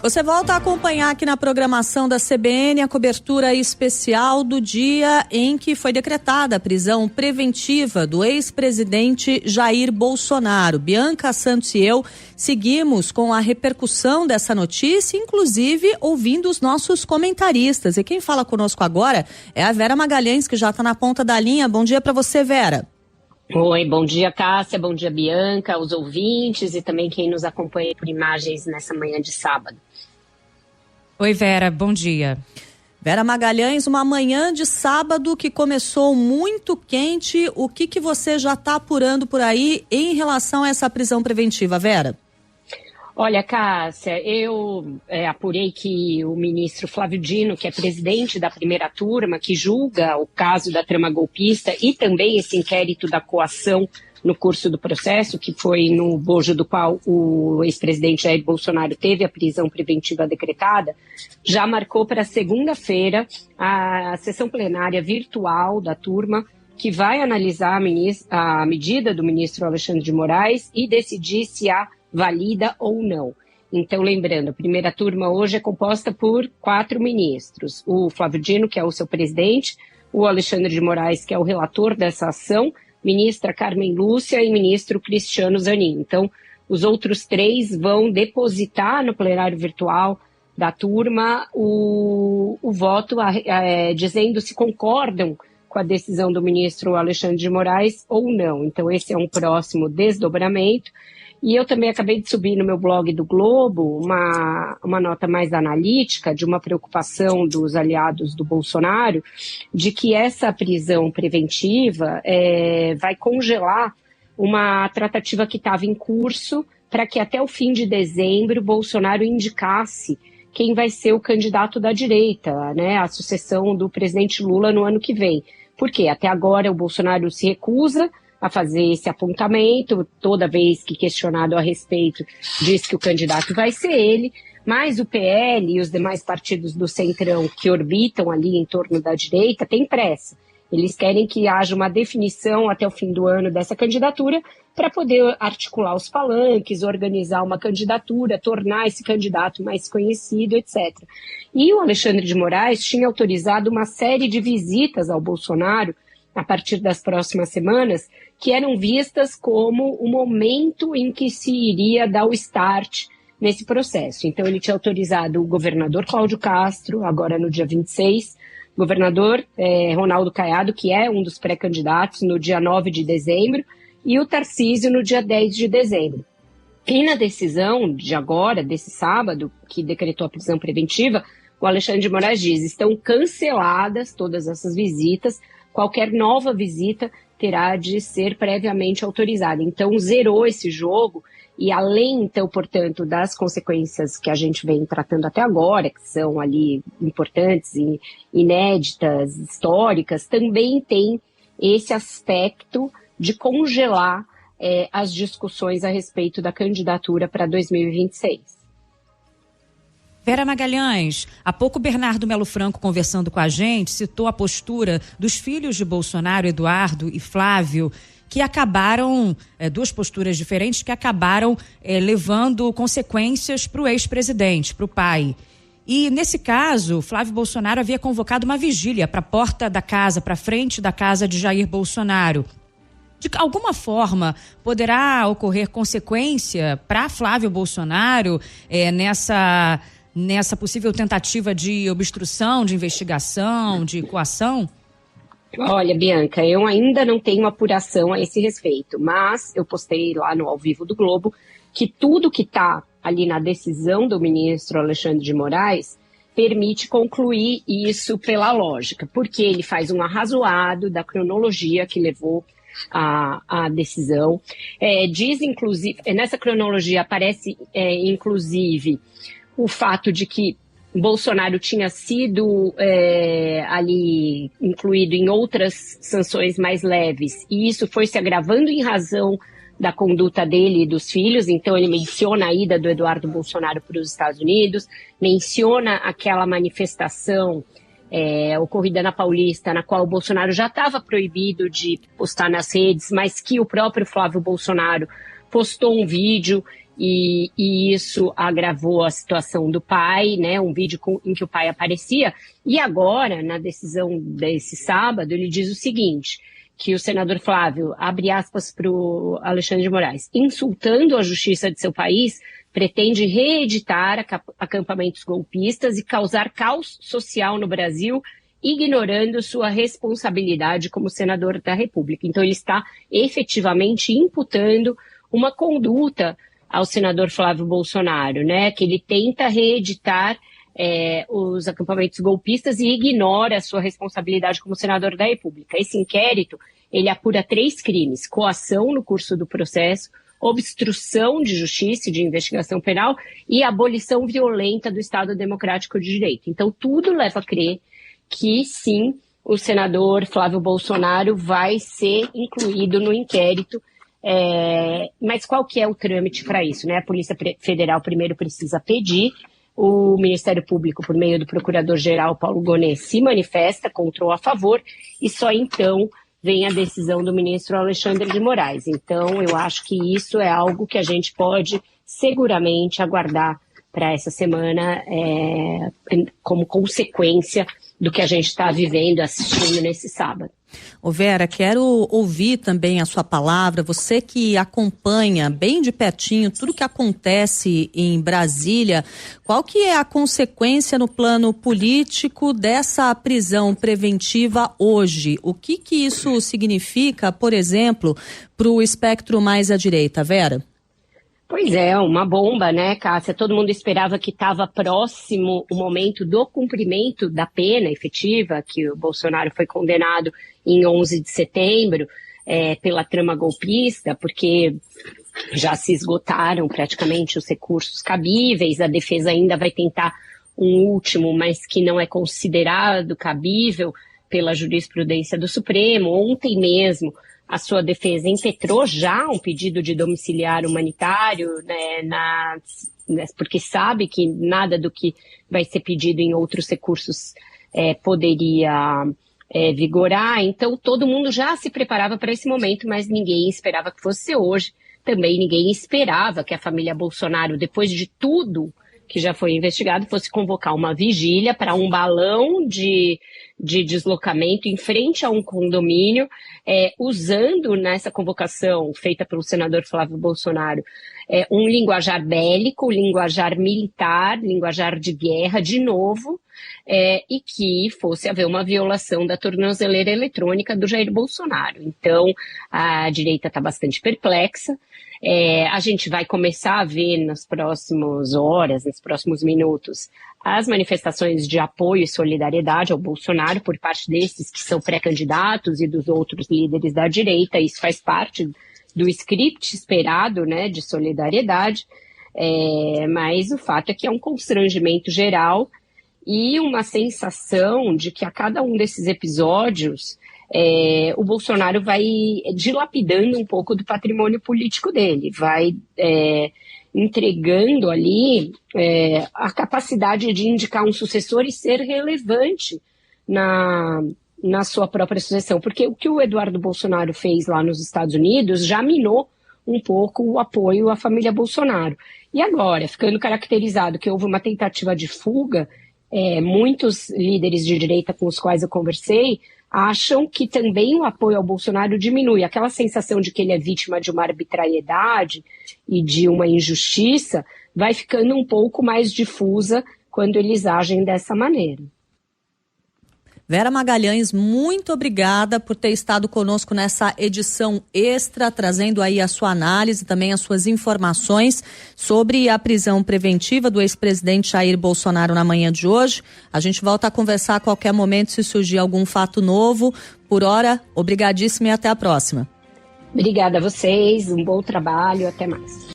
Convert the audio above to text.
Você volta a acompanhar aqui na programação da CBN a cobertura especial do dia em que foi decretada a prisão preventiva do ex-presidente Jair Bolsonaro. Bianca Santos e eu seguimos com a repercussão dessa notícia, inclusive ouvindo os nossos comentaristas. E quem fala conosco agora é a Vera Magalhães, que já está na ponta da linha. Bom dia para você, Vera. Oi, bom dia, Cássia, bom dia, Bianca, os ouvintes e também quem nos acompanha por imagens nessa manhã de sábado. Oi, Vera, bom dia. Vera Magalhães, uma manhã de sábado que começou muito quente. O que você já está apurando por aí em relação a essa prisão preventiva, Vera? Olha, Cássia, eu apurei que o ministro Flávio Dino, que é presidente da primeira turma, que julga o caso da trama golpista e também esse inquérito da coação no curso do processo, que foi no bojo do qual o ex-presidente Jair Bolsonaro teve a prisão preventiva decretada, já marcou para segunda-feira a sessão plenária virtual da turma, que vai analisar a medida do ministro Alexandre de Moraes e decidir se há valida ou não. Então, lembrando, a primeira turma hoje é composta por 4 ministros. O Flávio Dino, que é o seu presidente, o Alexandre de Moraes, que é o relator dessa ação, ministra Carmen Lúcia e ministro Cristiano Zanin. Então, os outros 3 vão depositar no plenário virtual da turma o voto dizendo se concordam com a decisão do ministro Alexandre de Moraes ou não. Então, esse é um próximo desdobramento. E eu também acabei de subir no meu blog do Globo uma nota mais analítica de uma preocupação dos aliados do Bolsonaro de que essa prisão preventiva vai congelar uma tratativa que estava em curso para que até o fim de dezembro Bolsonaro indicasse quem vai ser o candidato da direita, né, à sucessão do presidente Lula no ano que vem. Por quê? Até agora o Bolsonaro se recusa a fazer esse apontamento, toda vez que questionado a respeito, diz que o candidato vai ser ele, mas o PL e os demais partidos do Centrão que orbitam ali em torno da direita têm pressa. Eles querem que haja uma definição até o fim do ano dessa candidatura para poder articular os palanques, organizar uma candidatura, tornar esse candidato mais conhecido, etc. E o Alexandre de Moraes tinha autorizado uma série de visitas ao Bolsonaro a partir das próximas semanas, que eram vistas como o momento em que se iria dar o start nesse processo. Então, ele tinha autorizado o governador Cláudio Castro, agora no dia 26, governador Ronaldo Caiado, que é um dos pré-candidatos, no dia 9 de dezembro, e o Tarcísio no dia 10 de dezembro. E na decisão de agora, desse sábado, que decretou a prisão preventiva, o Alexandre de Moraes diz: estão canceladas todas essas visitas, qualquer nova visita terá de ser previamente autorizada. Então, zerou esse jogo e além, então, portanto, das consequências que a gente vem tratando até agora, que são ali importantes e inéditas, históricas, também tem esse aspecto de congelar as discussões a respeito da candidatura para 2026. Vera Magalhães, há pouco Bernardo Melo Franco, conversando com a gente, citou a postura dos filhos de Bolsonaro, Eduardo e Flávio, que acabaram, 2 posturas diferentes, que acabaram levando consequências para o ex-presidente, para o pai. E, nesse caso, Flávio Bolsonaro havia convocado uma vigília para a porta da casa, para a frente da casa de Jair Bolsonaro. De alguma forma, poderá ocorrer consequência para Flávio Bolsonaro nessa possível tentativa de obstrução, de investigação, de coação? Olha, Bianca, eu ainda não tenho apuração a esse respeito, mas eu postei lá no Ao Vivo do Globo que tudo que está ali na decisão do ministro Alexandre de Moraes permite concluir isso pela lógica, porque ele faz um arrazoado da cronologia que levou a decisão. Diz, inclusive, nessa cronologia aparece, inclusive, o fato de que Bolsonaro tinha sido ali incluído em outras sanções mais leves, e isso foi se agravando em razão da conduta dele e dos filhos. Então ele menciona a ida do Eduardo Bolsonaro para os Estados Unidos, menciona aquela manifestação ocorrida na Paulista, na qual o Bolsonaro já estava proibido de postar nas redes, mas que o próprio Flávio Bolsonaro postou um vídeo e isso agravou a situação do pai, né? Um vídeo em que o pai aparecia. E agora, na decisão desse sábado, ele diz o seguinte, que o senador Flávio, abre aspas para o Alexandre de Moraes, insultando a justiça de seu país, pretende reeditar acampamentos golpistas e causar caos social no Brasil, ignorando sua responsabilidade como senador da República. Então, ele está efetivamente imputando uma conduta ao senador Flávio Bolsonaro, né, que ele tenta reeditar os acampamentos golpistas e ignora a sua responsabilidade como senador da República. Esse inquérito, ele apura 3 crimes: coação no curso do processo, obstrução de justiça e de investigação penal e abolição violenta do Estado Democrático de Direito. Então, tudo leva a crer que, sim, o senador Flávio Bolsonaro vai ser incluído no inquérito. Mas qual que é o trâmite para isso, né? A Polícia Federal primeiro precisa pedir, o Ministério Público, por meio do Procurador-Geral Paulo Gonet, se manifesta contra ou a favor, e só então vem a decisão do ministro Alexandre de Moraes. Então, eu acho que isso é algo que a gente pode seguramente aguardar para essa semana, como consequência do que a gente está vivendo, assistindo nesse sábado. Ô Vera, quero ouvir também a sua palavra, você que acompanha bem de pertinho tudo que acontece em Brasília, qual que é a consequência no plano político dessa prisão preventiva hoje? O que isso significa, por exemplo, para o espectro mais à direita, Vera? Pois é, uma bomba, né, Cássia? Todo mundo esperava que estava próximo o momento do cumprimento da pena efetiva, que o Bolsonaro foi condenado em 11 de setembro pela trama golpista, porque já se esgotaram praticamente os recursos cabíveis, a defesa ainda vai tentar um último, mas que não é considerado cabível pela jurisprudência do Supremo. Ontem mesmo, a sua defesa impetrou já um pedido de domiciliar humanitário, né, porque sabe que nada do que vai ser pedido em outros recursos poderia vigorar. Então, todo mundo já se preparava para esse momento, mas ninguém esperava que fosse hoje. Também ninguém esperava que a família Bolsonaro, depois de tudo que já foi investigado, fosse convocar uma vigília para um balão de deslocamento em frente a um condomínio, usando nessa convocação feita pelo senador Flávio Bolsonaro um linguajar bélico, linguajar militar, linguajar de guerra, de novo, e que fosse haver uma violação da tornozeleira eletrônica do Jair Bolsonaro. Então, a direita está bastante perplexa. A gente vai começar a ver nas próximas horas, nos próximos minutos, as manifestações de apoio e solidariedade ao Bolsonaro por parte desses que são pré-candidatos e dos outros líderes da direita. Isso faz parte do script esperado, né, de solidariedade, mas o fato é que é um constrangimento geral e uma sensação de que a cada um desses episódios o Bolsonaro vai dilapidando um pouco do patrimônio político dele, vai entregando ali a capacidade de indicar um sucessor e ser relevante na sua própria sucessão. Porque o que o Eduardo Bolsonaro fez lá nos Estados Unidos já minou um pouco o apoio à família Bolsonaro. E agora, ficando caracterizado que houve uma tentativa de fuga, muitos líderes de direita com os quais eu conversei acham que também o apoio ao Bolsonaro diminui. Aquela sensação de que ele é vítima de uma arbitrariedade e de uma injustiça vai ficando um pouco mais difusa quando eles agem dessa maneira. Vera Magalhães, muito obrigada por ter estado conosco nessa edição extra, trazendo aí a sua análise, também as suas informações sobre a prisão preventiva do ex-presidente Jair Bolsonaro na manhã de hoje. A gente volta a conversar a qualquer momento se surgir algum fato novo. Por hora, obrigadíssima e até a próxima. Obrigada a vocês, um bom trabalho, até mais.